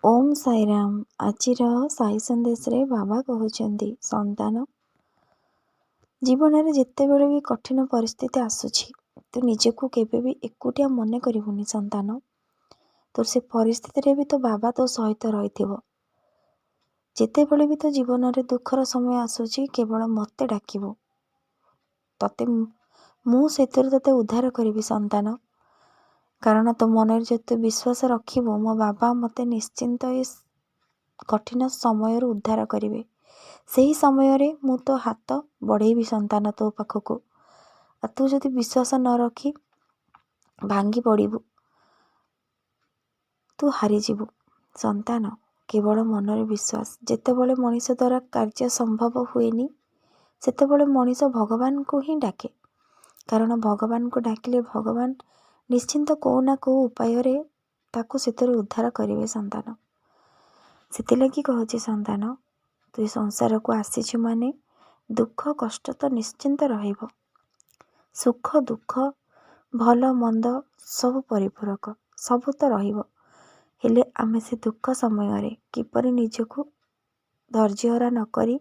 ओम साईराम। आजिर साई संदेश रे बाबा कहउछन्ति संतान जीवन में जितेबले भी कठिन परिस्थिति आसुछि तू निजको केबे भी एकुटिया मने करिवुनी संतान। तो से परिस्थिति रे भी तो बाबा तो सहित रहिथिबो। जितेबले भी तो जीवन में दुखर समय आसुछि केवल मते डाकिबो तते मु सेतुर तते उद्धार करिवि संतान। कारण तो मन जो विश्वास रखिबो मो बाबा मते निश्चिंत कठिन समय उद्धार करिवे। सही समय रे मु तो हाथ बढ़ेबी संतान तो पाखक। तू जदि विश्वास न रखी भांगी पड़ू तू हारीजु संतान। केवल मनरे विश्वास जेतेबले मनीष द्वारा कार्य संभव हुएनी सेतेबले मनीष भगवान को ही डाके। कारण भगवान को डाकिले भगवान निश्चिंत को ना को उपाय रे ताकू सेतरे उद्धार करिवे संतान। सेतिलागि कहूछि संतान तु संसार को आसीछु माने दुख कष्ट तो निश्चिंत रहिबो। सुख दुख भल मंद सब परिपूरक सब तो रहिबो। हेले आमे से दुख समय रे किपरि निजको धैर्यहरा न करी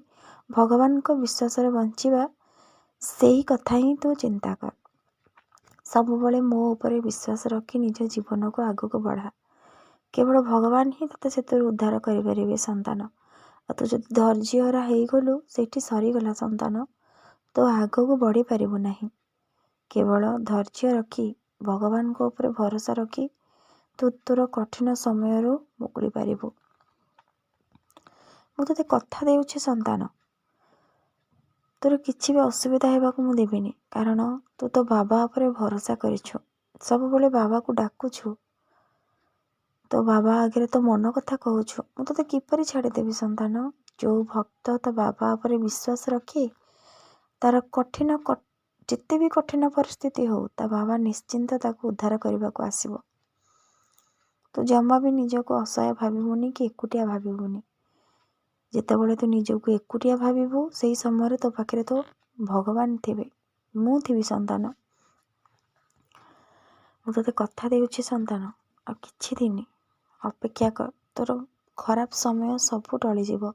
भगवान को विश्वास रे बंचिबा सेही कथा ही तू चिंता कर। सब बळे मो ऊपर विश्वास रखी निज जीवन को आगु को बढ़ा। केवल भगवान ही तते सेतुर उद्धार करि परिबे संतान। तू जदि धैर्यहरा हेई गलु सेठी सरीगला संतान तो आगो को बढ़ी पारिबु नाही। केवल धैर्य रखी भगवान को ऊपर भरोसा रखी तू तोर कठिन समय मुकुली पारिबु। मु तते कथा देउछि संतान तोर किछि भी असुविधा हेबाकु मु देबिनी। कारण तू तो बाबा ऊपर भरोसा करिछु सब बळे बाबा को डाकुछु तो बाबा आगे तो मन कथा कहूछु मु तते किपरि छाड़ी देबी संतान। जो भक्त तो बाबा ऊपर विश्वास रखी तार कठिन जिते भी कठिन परिस्थिति हो ता बाबा निश्चिंत ताको उद्धार करने को आसीबो। तो जमा भी निजको असहाय भाविबुनी कि एकुटिया भाविबुनी। जेतेबेले तू निजको एकुटिया भाविबु सेही समय तो पाखरे तो भगवान थिबे मु थिबी संतान। मु तते कथा देउछि संतान आ किछि दिन अपेक्षा कर तोर खराब समय सब टली जीव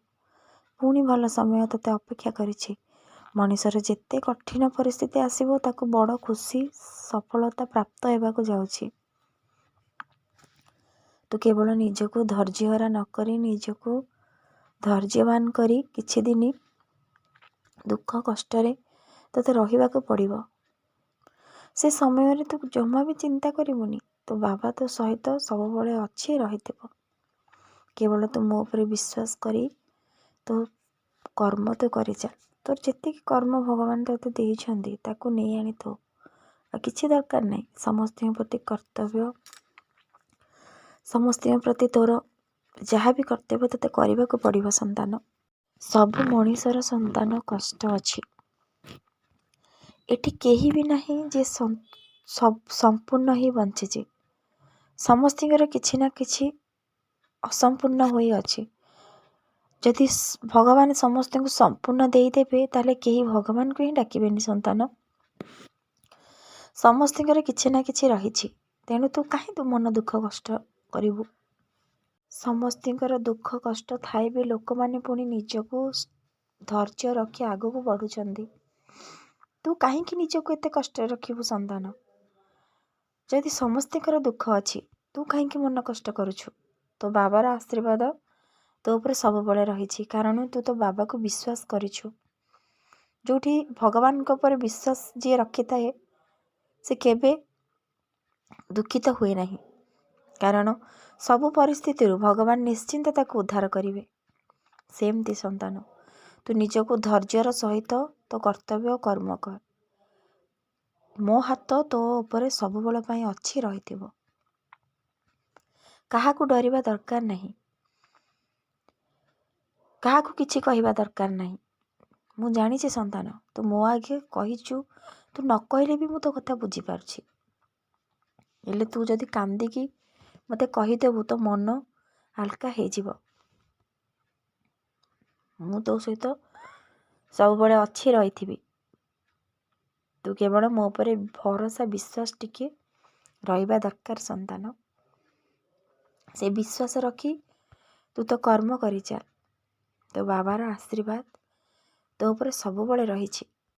पुणी भल समय तते अपेक्षा करिछि। मनीषर जेते कठिन परिस्थिति आसीबो ताको बड़ खुशी सफलता प्राप्त हेबाकु जाउछि। तू केवल निजको धैर्यहरा न करी निजको धैर्यवान करी किछि दिन दुख कष्ट रे तते रहिबाकु पड़िबो। से समय रे तू जमा भी चिंता करिवुनी तो बाबा तो सहित सब बळे अछि रहिथिबो। केवल तू मो ऊपर विश्वास करी तो कर्म तो करि चल। तोर जेति कर्म भगवान तते देइछन्ती ताकू नै आनी तो किछि दरकार नै। समस्त प्रति कर्तव्य समस्त प्रति तोर जहाँ भी कर्तव्य तते करबाकू पड़िबो संतान। सब मनीषर संतान कष्ट अछि एठी केही भी नाही जे सब संपूर्ण ही बंचिछि। समस्तिंकर किछि ना किछि असंपूर्ण होई अछि। जदि भगवान समस्त को संपूर्ण दे देबे ताले केही भगवान को ही डाकिबेनी संतान। समस्तिंकर किछि ना किछि रहिछि तेणु तू काहे तू मन दुख कष्ट करिवु। समस्तिंकर दुख कष्ट थाए भी लोक माने पुणी निजको धैर्य रखी आगो को बढ़ुचंदी। तू काहे कि निजको एते कष्ट रखिबु संतान। जदि समस्तिंकर दुख अछि तू काहे कि मन कष्ट करूछु। तो बाबार आशीर्वाद तो ऊपर सब बळे रहिछि। कारण तू तो बाबा को विश्वास करिछु। जोठी भगवान को पर विश्वास जे रखि थाए से केबे दुखित हुए नहीं। कारण सब परिस्थिति भगवान निश्चिंत ताको उद्धार करिवे। सेमती संतान तू निजको धैर्यर सहित तो कर्तव्य कर्म कर। मो हाथ तो ऊपर सब बळ पई अछि रहिथिबो। काहाकू डरिबा दरकार नहीं काहाकू किछि कहिबा दरकार नहीं। मु जानिछि संतान तू मो आगे कहिछु तू न कहले भी मु तो कथा बुझी पारछि। हेले तू जदि कांदी की मते कहिदेबु तो मन हल्का हे जिवो। मु तो सहित सब बळे अछि रहिथिबी। तू केवल मो ऊपर भरोसा विश्वास टिके रहिबा दरकार संतान। से विश्वास रखी ତୁ ତ କର୍ମ କରିଚାଲ। ତୋ ବାବାର ଆଶୀର୍ବାଦ ତୋ ଉପରେ ସବୁବେଳେ ରହିଛି।